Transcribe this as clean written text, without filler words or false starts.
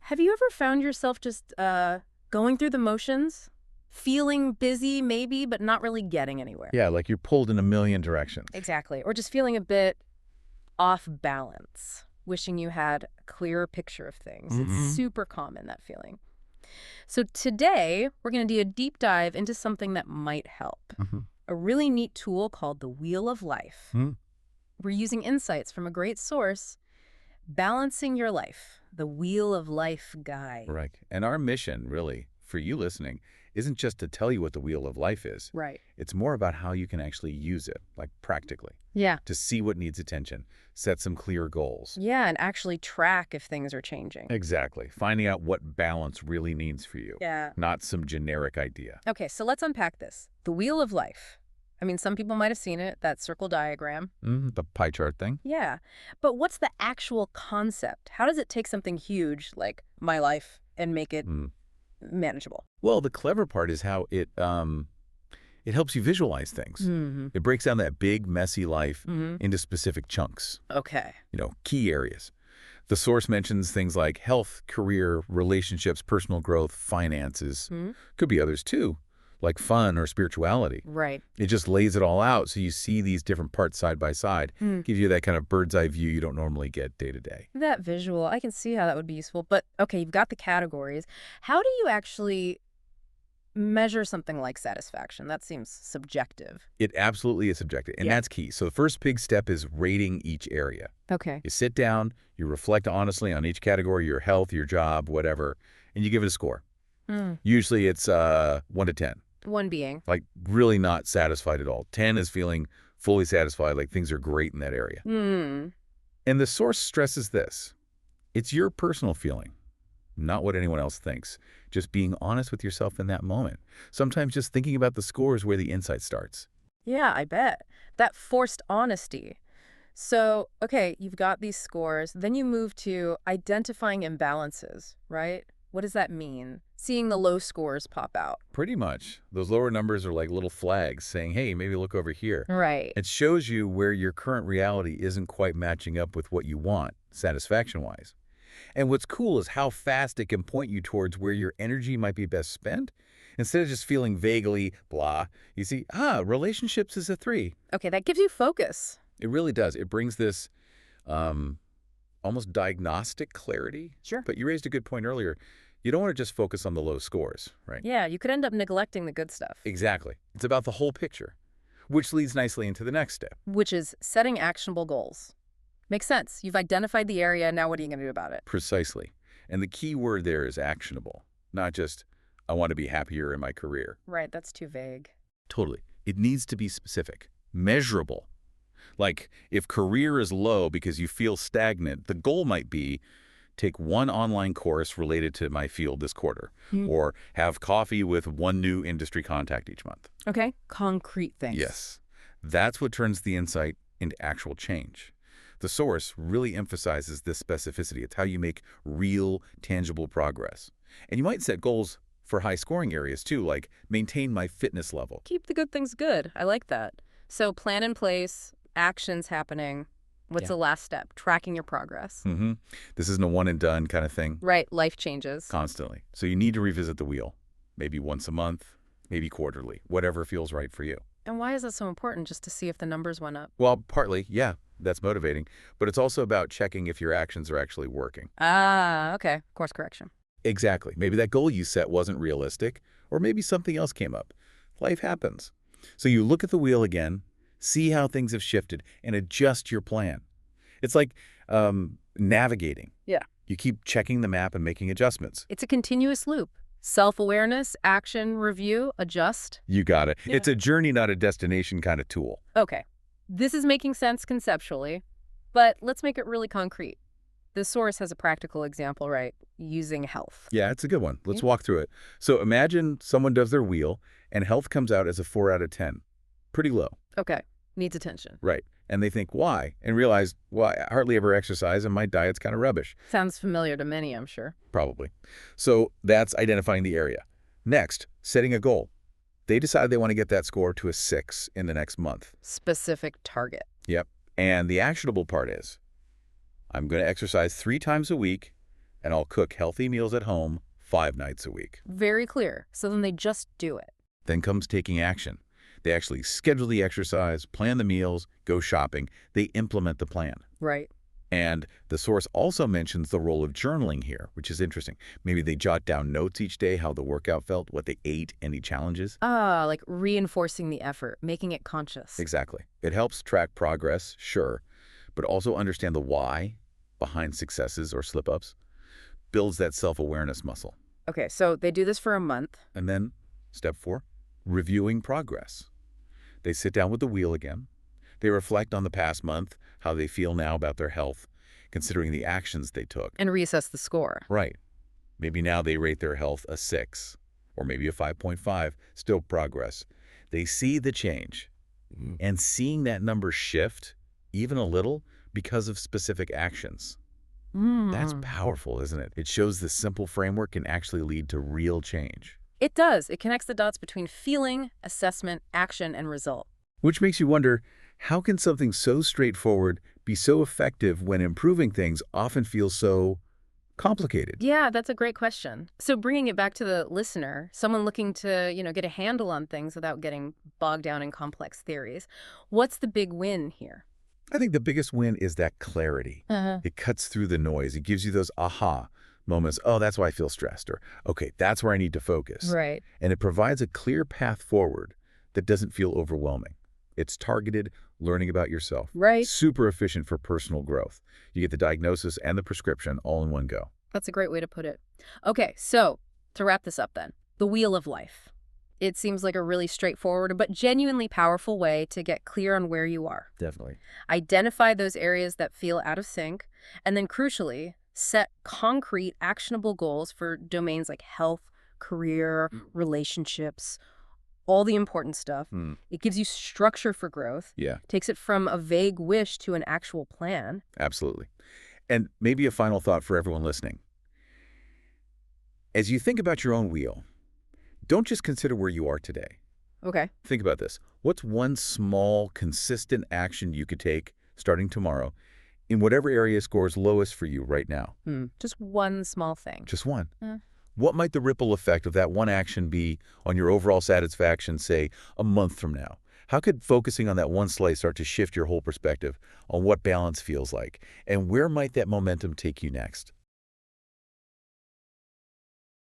Have you ever found yourself just going through the motions? Feeling busy, maybe, but not really getting anywhere? Yeah, like you're pulled in a million directions. Exactly. Or just feeling a bit off balance, wishing you had a clearer picture of things. It's super common, that feeling. So today, we're going to do a deep dive into something that might help. A really neat tool called the Wheel of Life. We're using insights from a great source, Balancing Your Life, the Wheel of Life guide. Right. And our mission, really, for you listening, isn't just to tell you what the wheel of life is. Right. It's more about how you can actually use it, like practically. Yeah. To see what needs attention, set some clear goals. Yeah, and actually track if things are changing. Exactly. Finding out what balance really means for you. Yeah. Not some generic idea. Okay, so let's unpack this. The Wheel of Life. I mean, some people might have seen it, that circle diagram. The pie chart thing. Yeah. But what's the actual concept? How does it take something huge like my life and make it manageable? Well, the clever part is how it helps you visualize things. It breaks down that big, messy life into specific chunks. Okay. Key areas. The source mentions things like health, career, relationships, personal growth, finances. Could be others too, like fun or spirituality. Right. It just lays it all out so you see these different parts side by side. Gives you that kind of bird's eye view you don't normally get day to day. That visual, I can see how that would be useful. But, okay, you've got the categories. How do you actually measure something like satisfaction? That seems subjective. It absolutely is subjective, and that's key. So the first big step is rating each area. Okay. You sit down, you reflect honestly on each category, your health, your job, whatever, and you give it a score. Usually it's 1 to 10. 1 being? Like really not satisfied at all. 10 is feeling fully satisfied, like things are great in that area. And the source stresses this. It's your personal feeling, not what anyone else thinks. Just being honest with yourself in that moment. Sometimes just thinking about the score is where the insight starts. Yeah, I bet. That forced honesty. So, okay, you've got these scores. Then you move to identifying imbalances, right? What does that mean? Seeing the low scores pop out. Pretty much. Those lower numbers are like little flags saying, hey, maybe look over here. Right. It shows you where your current reality isn't quite matching up with what you want, satisfaction-wise. And what's cool is how fast it can point you towards where your energy might be best spent. Instead of just feeling vaguely blah, you see, relationships is a 3. Okay, that gives you focus. It really does. It brings this almost diagnostic clarity. Sure. But you raised a good point earlier. You don't want to just focus on the low scores, right? Yeah, you could end up neglecting the good stuff. Exactly. It's about the whole picture, which leads nicely into the next step. Which is setting actionable goals. Makes sense. You've identified the area. Now what are you going to do about it? Precisely. And the key word there is actionable, not just, I want to be happier in my career. Right, that's too vague. Totally. It needs to be specific, measurable. Like, if career is low because you feel stagnant, the goal might be take 1 online course related to my field this quarter, or have coffee with 1 new industry contact each month. Okay, concrete things. Yes. That's what turns the insight into actual change. The source really emphasizes this specificity. It's how you make real, tangible progress. And you might set goals for high-scoring areas, too, like maintain my fitness level. Keep the good things good. I like that. So plan in place, actions happening. What's the last step? Tracking your progress. This isn't a one-and-done kind of thing. Right, life changes. Constantly. So you need to revisit the wheel. Maybe once a month, maybe quarterly, whatever feels right for you. And why is that so important, just to see if the numbers went up? Well, partly, yeah, that's motivating. But it's also about checking if your actions are actually working. Okay. Course correction. Exactly. Maybe that goal you set wasn't realistic, or maybe something else came up. Life happens. So you look at the wheel again, see how things have shifted, and adjust your plan. It's like navigating. Yeah. You keep checking the map and making adjustments. It's a continuous loop. Self-awareness, action, review, adjust. You got it. Yeah. It's a journey, not a destination kind of tool. Okay. This is making sense conceptually, but let's make it really concrete. The source has a practical example, right? Using health. Yeah, it's a good one. Let's walk through it. So imagine someone does their wheel, and health comes out as a 4 out of 10. Pretty low. Okay. Needs attention. Right. And they think, why? And realize, well, I hardly ever exercise and my diet's kind of rubbish. Sounds familiar to many, I'm sure. Probably. So that's identifying the area. Next, setting a goal. They decide they want to get that score to a 6 in the next month. Specific target. Yep. And the actionable part is, I'm going to exercise 3 times a week And I'll cook healthy meals at home 5 nights a week. Very clear. So then they just do it. Then comes taking action. They actually schedule the exercise, plan the meals, go shopping. They implement the plan. Right. And the source also mentions the role of journaling here, which is interesting. Maybe they jot down notes each day, how the workout felt, what they ate, any challenges. Ah, like reinforcing the effort, making it conscious. Exactly. It helps track progress, sure, but also understand the why behind successes or slip-ups. Builds that self-awareness muscle. Okay, so they do this for a month. And then, step 4, reviewing progress. They sit down with the wheel again. They reflect on the past month, how they feel now about their health, considering the actions they took. And reassess the score. Right. Maybe now they rate their health a 6, or maybe a 5.5, still progress. They see the change. And seeing that number shift, even a little, because of specific actions. That's powerful, isn't it? It shows the simple framework can actually lead to real change. It does. It connects the dots between feeling, assessment, action, and result. Which makes you wonder, how can something so straightforward be so effective when improving things often feels so complicated? Yeah, that's a great question. So bringing it back to the listener, someone looking to, get a handle on things without getting bogged down in complex theories, what's the big win here? I think the biggest win is that clarity. It cuts through the noise. It gives you those aha moments. Oh, that's why I feel stressed. Or, okay, that's where I need to focus. Right. And it provides a clear path forward that doesn't feel overwhelming. It's targeted learning about yourself. Right. Super efficient for personal growth. You get the diagnosis and the prescription all in one go. That's a great way to put it. Okay, so to wrap this up then, the wheel of life. It seems like a really straightforward but genuinely powerful way to get clear on where you are. Definitely. Identify those areas that feel out of sync, and then crucially, set concrete, actionable goals for domains like health, career, relationships, all the important stuff. It gives you structure for growth. Yeah, Takes it from a vague wish to an actual plan. absolutely. And maybe a final thought for everyone listening. As you think about your own wheel, don't just consider where you are today. Okay. Think about this. What's one small, consistent action you could take starting tomorrow in whatever area scores lowest for you right now? Just one small thing. Just one. What might the ripple effect of that one action be on your overall satisfaction, say, a month from now? How could focusing on that one slice start to shift your whole perspective on what balance feels like? And where might that momentum take you next?